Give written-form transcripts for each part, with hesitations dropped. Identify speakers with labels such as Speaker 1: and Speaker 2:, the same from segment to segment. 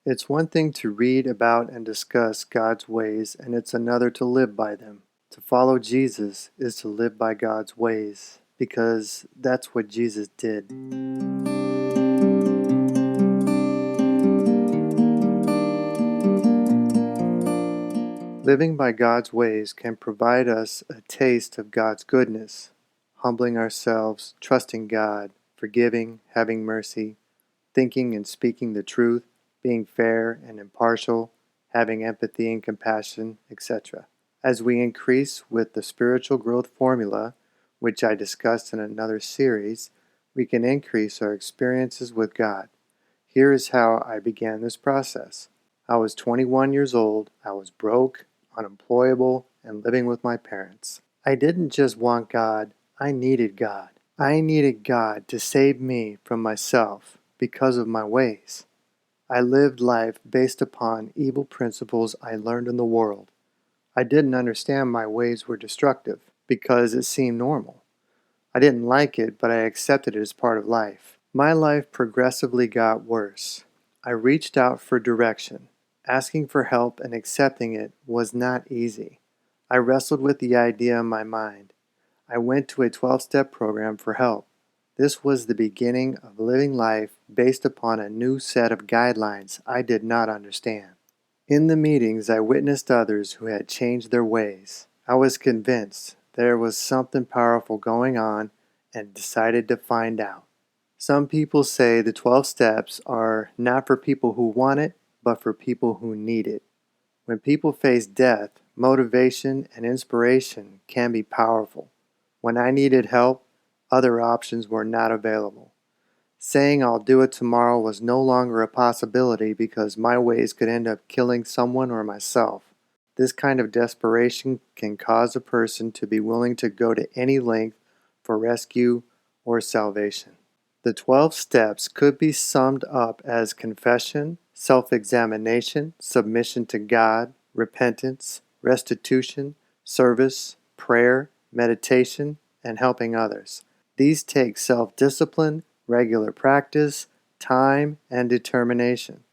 Speaker 1: It's one thing to read about and discuss God's ways, and it's another to live by them. To follow Jesus is to live by God's ways, because that's what Jesus did. Living by God's ways can provide us a taste of God's goodness, humbling ourselves, trusting God, forgiving, having mercy, thinking and speaking the truth, being fair and impartial, having empathy and compassion, etc. As we increase with the spiritual growth formula, which I discussed in another series, we can increase our experiences with God. Here is how I began this process. I was 21 years old, I was broke, unemployable, and living with my parents. I didn't just want God, I needed God. I needed God to save me from myself because of my ways. I lived life based upon evil principles I learned in the world. I didn't understand my ways were destructive because it seemed normal. I didn't like it, but I accepted it as part of life. My life progressively got worse. I reached out for direction. Asking for help and accepting it was not easy. I wrestled with the idea in my mind. I went to a 12-step program for help. This was the beginning of living life based upon a new set of guidelines I did not understand. In the meetings, I witnessed others who had changed their ways. I was convinced there was something powerful going on and decided to find out. Some people say the 12 steps are not for people who want it, but for people who need it. When people face death, motivation and inspiration can be powerful. When I needed help, other options were not available. Saying I'll do it tomorrow was no longer a possibility because my ways could end up killing someone or myself. This kind of desperation can cause a person to be willing to go to any length for rescue or salvation. The 12 steps could be summed up as confession, self-examination, submission to God, repentance, restitution, service, prayer, meditation, and helping others. These take self-discipline, regular practice, time, and determination.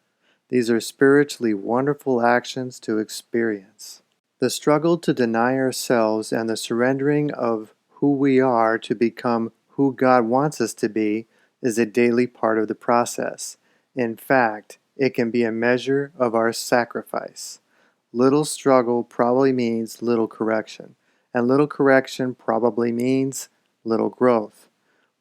Speaker 1: These are spiritually wonderful actions to experience. The struggle to deny ourselves and the surrendering of who we are to become who God wants us to be is a daily part of the process. In fact, it can be a measure of our sacrifice. Little struggle probably means little correction, and little correction probably means little growth.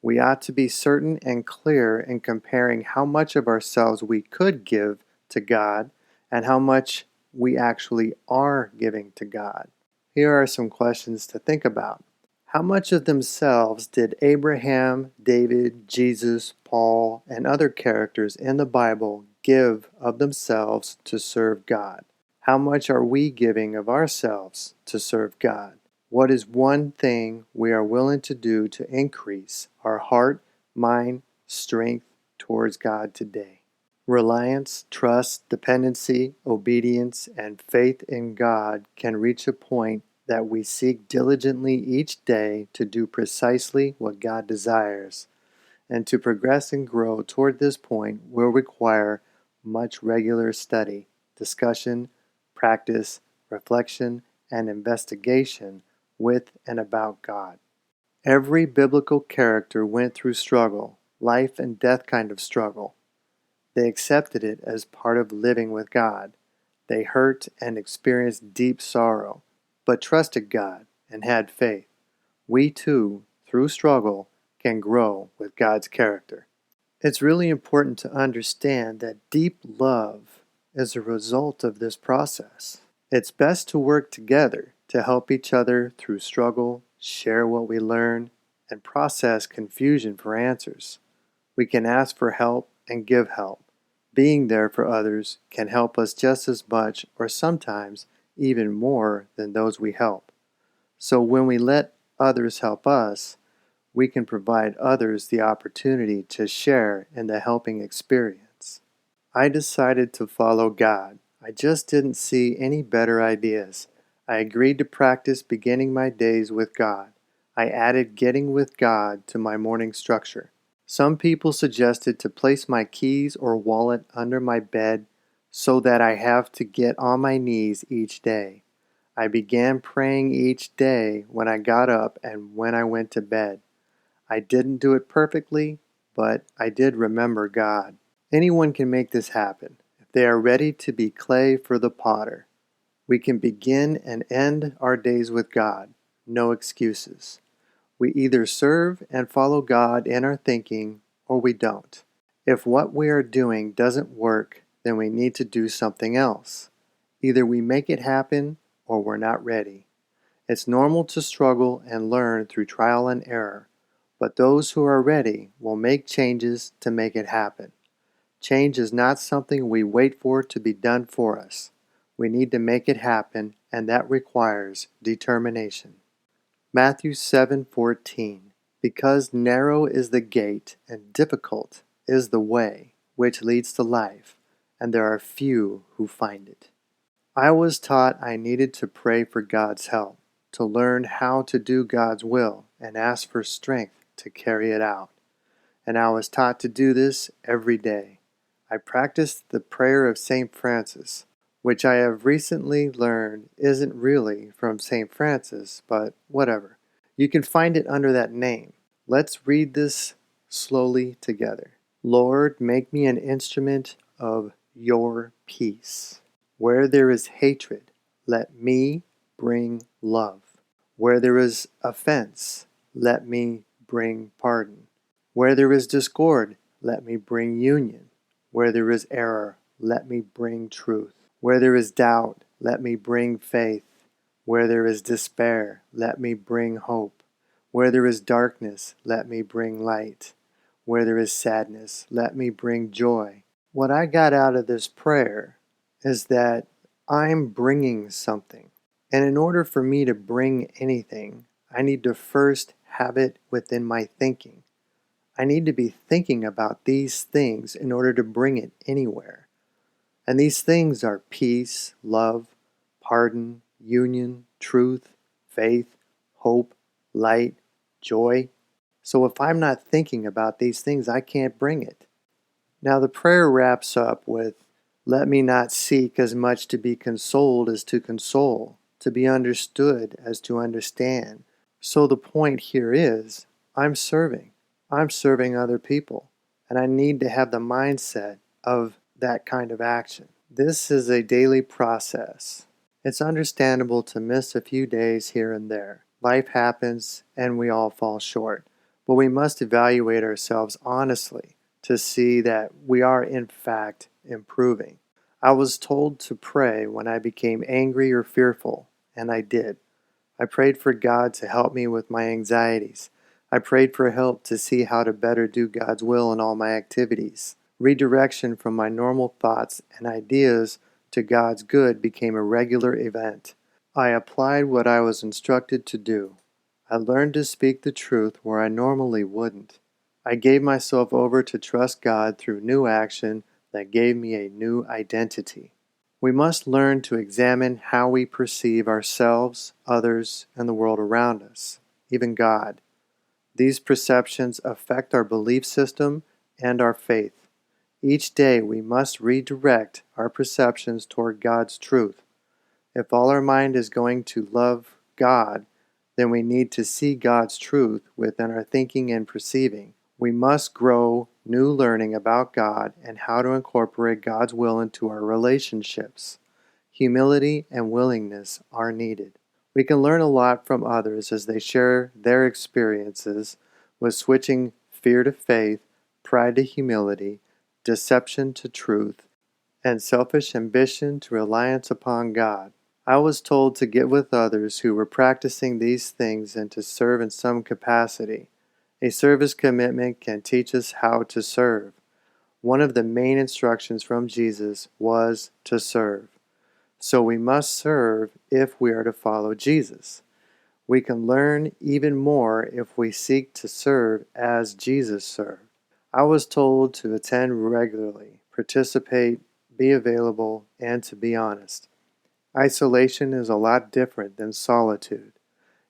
Speaker 1: We ought to be certain and clear in comparing how much of ourselves we could give to God and how much we actually are giving to God. Here are some questions to think about. How much of themselves did Abraham, David, Jesus, Paul, and other characters in the Bible give of themselves to serve God? How much are we giving of ourselves to serve God? What is one thing we are willing to do to increase our heart, mind, strength towards God today? Reliance, trust, dependency, obedience, and faith in God can reach a point that we seek diligently each day to do precisely what God desires. And to progress and grow toward this point will require much regular study, discussion, practice, reflection, and investigation with and about God. Every biblical character went through struggle, life and death kind of struggle. They accepted it as part of living with God. They hurt and experienced deep sorrow, but trusted God and had faith. We too, through struggle, can grow with God's character. It's really important to understand that deep love is a result of this process. It's best to work together to help each other through struggle, share what we learn, and process confusion for answers. We can ask for help and give help. Being there for others can help us just as much or sometimes even more than those we help. So when we let others help us, we can provide others the opportunity to share in the helping experience. I decided to follow God. I just didn't see any better ideas. I agreed to practice beginning my days with God. I added getting with God to my morning structure. Some people suggested to place my keys or wallet under my bed, so that I have to get on my knees each day. I began praying each day when I got up and when I went to bed. I didn't do it perfectly, but I did remember God. Anyone can make this happen if they are ready to be clay for the potter. We can begin and end our days with God. No excuses. We either serve and follow God in our thinking or we don't. If what we are doing doesn't work, then we need to do something else. Either we make it happen or we're not ready. It's normal to struggle and learn through trial and error, but those who are ready will make changes to make it happen. Change is not something we wait for to be done for us. We need to make it happen, and that requires determination. Matthew 7:14. Because narrow is the gate and difficult is the way which leads to life, and there are few who find it. I was taught I needed to pray for God's help, to learn how to do God's will, and ask for strength to carry it out. And I was taught to do this every day. I practiced the prayer of St. Francis, which I have recently learned isn't really from St. Francis, but whatever. You can find it under that name. Let's read this slowly together. Lord, make me an instrument of your peace. Where there is hatred, let me bring love. Where there is offense, let me bring pardon. Where there is discord, let me bring union. Where there is error, let me bring truth. Where there is doubt, let me bring faith. Where there is despair, let me bring hope. Where there is darkness, let me bring light. Where there is sadness, let me bring joy. What I got out of this prayer is that I'm bringing something. And in order for me to bring anything, I need to first have it within my thinking. I need to be thinking about these things in order to bring it anywhere. And these things are peace, love, pardon, union, truth, faith, hope, light, joy. So if I'm not thinking about these things, I can't bring it. Now the prayer wraps up with, let me not seek as much to be consoled as to console, to be understood as to understand. So the point here is, I'm serving other people, and I need to have the mindset of that kind of action. This is a daily process. It's understandable to miss a few days here and there. Life happens, and we all fall short. But we must evaluate ourselves honestly to see that we are in fact improving. I was told to pray when I became angry or fearful, and I did. I prayed for God to help me with my anxieties. I prayed for help to see how to better do God's will in all my activities. Redirection from my normal thoughts and ideas to God's good became a regular event. I applied what I was instructed to do. I learned to speak the truth where I normally wouldn't. I gave myself over to trust God through new action that gave me a new identity. We must learn to examine how we perceive ourselves, others, and the world around us, even God. These perceptions affect our belief system and our faith. Each day we must redirect our perceptions toward God's truth. If all our mind is going to love God, then we need to see God's truth within our thinking and perceiving. We must grow new learning about God and how to incorporate God's will into our relationships. Humility and willingness are needed. We can learn a lot from others as they share their experiences with switching fear to faith, pride to humility, deception to truth, and selfish ambition to reliance upon God. I was told to get with others who were practicing these things and to serve in some capacity. A service commitment can teach us how to serve. One of the main instructions from Jesus was to serve. So we must serve if we are to follow Jesus. We can learn even more if we seek to serve as Jesus served. I was told to attend regularly, participate, be available, and to be honest. Isolation is a lot different than solitude.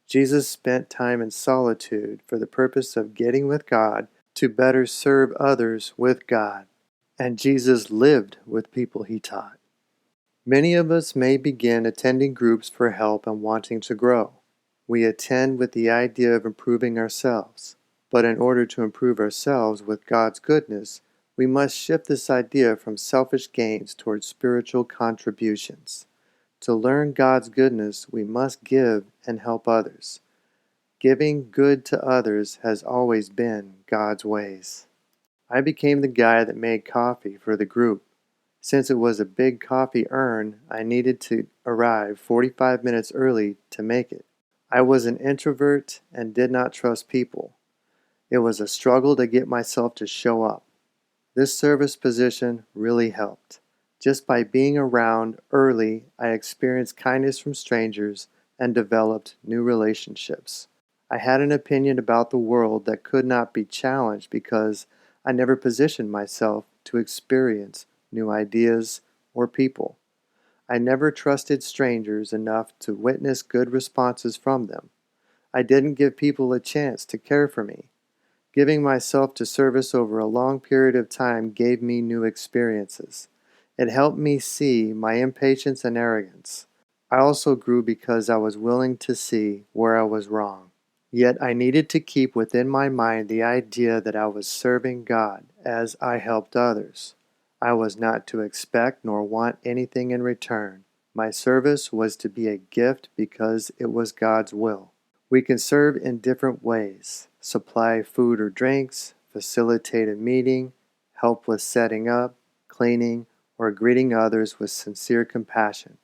Speaker 1: Jesus spent time in solitude for the purpose of getting with God to better serve others with God. and Jesus lived with people he taught. Many of us may begin attending groups for help and wanting to grow. We attend with the idea of improving ourselves, but in order to improve ourselves with God's goodness, we must shift this idea from selfish gains towards spiritual contributions. To learn God's goodness, we must give and help others. Giving good to others has always been God's ways. I became the guy that made coffee for the group. Since it was a big coffee urn, I needed to arrive 45 minutes early to make it. I was an introvert and did not trust people. It was a struggle to get myself to show up. This service position really helped. Just by being around early, I experienced kindness from strangers and developed new relationships. I had an opinion about the world that could not be challenged because I never positioned myself to experience new ideas or people. I never trusted strangers enough to witness good responses from them. I didn't give people a chance to care for me. Giving myself to service over a long period of time gave me new experiences. It helped me see my impatience and arrogance. I also grew because I was willing to see where I was wrong. Yet I needed to keep within my mind the idea that I was serving God as I helped others. I was not to expect nor want anything in return. My service was to be a gift because it was God's will. We can serve in different ways: supply food or drinks, facilitate a meeting, help with setting up, cleaning, or greeting others with sincere compassion.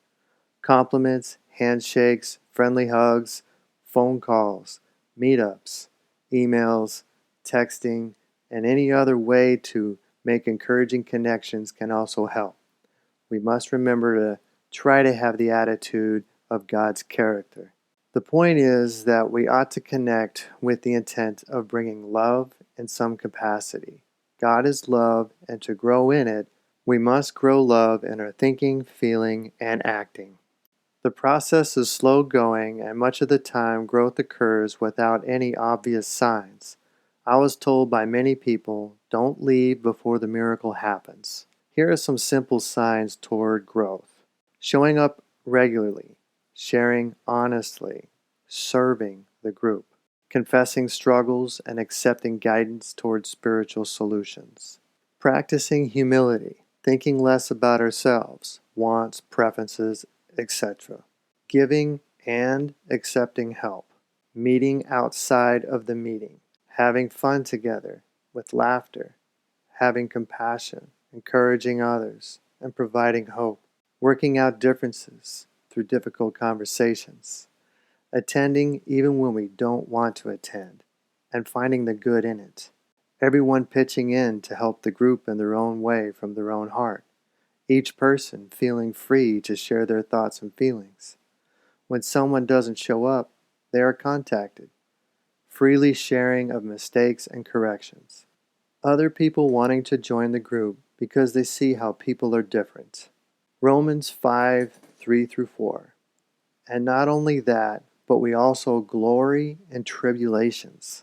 Speaker 1: Compliments, handshakes, friendly hugs, phone calls, meetups, emails, texting, and any other way to make encouraging connections can also help. We must remember to try to have the attitude of God's character. The point is that we ought to connect with the intent of bringing love in some capacity. God is love, and to grow in it, we must grow love in our thinking, feeling, and acting. The process is slow going, and much of the time growth occurs without any obvious signs. I was told by many people, don't leave before the miracle happens. Here are some simple signs toward growth: showing up regularly, sharing honestly, serving the group, confessing struggles and accepting guidance towards spiritual solutions, practicing humility, thinking less about ourselves, wants, preferences, etc., giving and accepting help, meeting outside of the meeting, having fun together with laughter, having compassion, encouraging others, and providing hope, working out differences through difficult conversations, attending even when we don't want to attend, and finding the good in it. Everyone pitching in to help the group in their own way from their own heart. Each person feeling free to share their thoughts and feelings. When someone doesn't show up, they are contacted. Freely sharing of mistakes and corrections. Other people wanting to join the group because they see how people are different. Romans 5:3-4. And not only that, but we also glory in tribulations,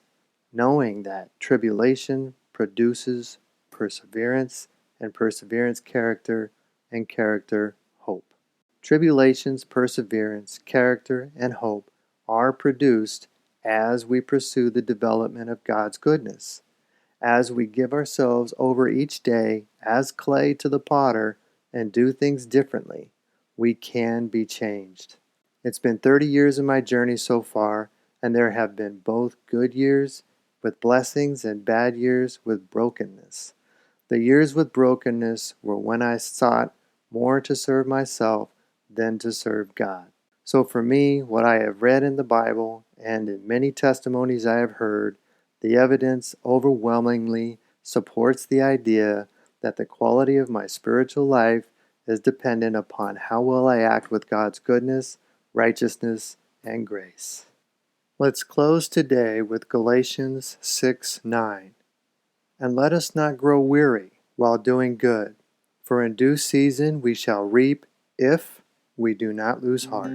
Speaker 1: knowing that tribulation produces perseverance, and perseverance character, and character hope. Tribulations, perseverance, character, and hope are produced as we pursue the development of God's goodness. As we give ourselves over each day as clay to the potter and do things differently, we can be changed. It's been 30 years in my journey so far, and there have been both good years with blessings and bad years with brokenness. The years with brokenness were when I sought more to serve myself than to serve God. So for me, what I have read in the Bible and in many testimonies I have heard, the evidence overwhelmingly supports the idea that the quality of my spiritual life is dependent upon how well I act with God's goodness, righteousness, and grace. Let's close today with Galatians 6:9. And let us not grow weary while doing good, for in due season we shall reap if we do not lose heart.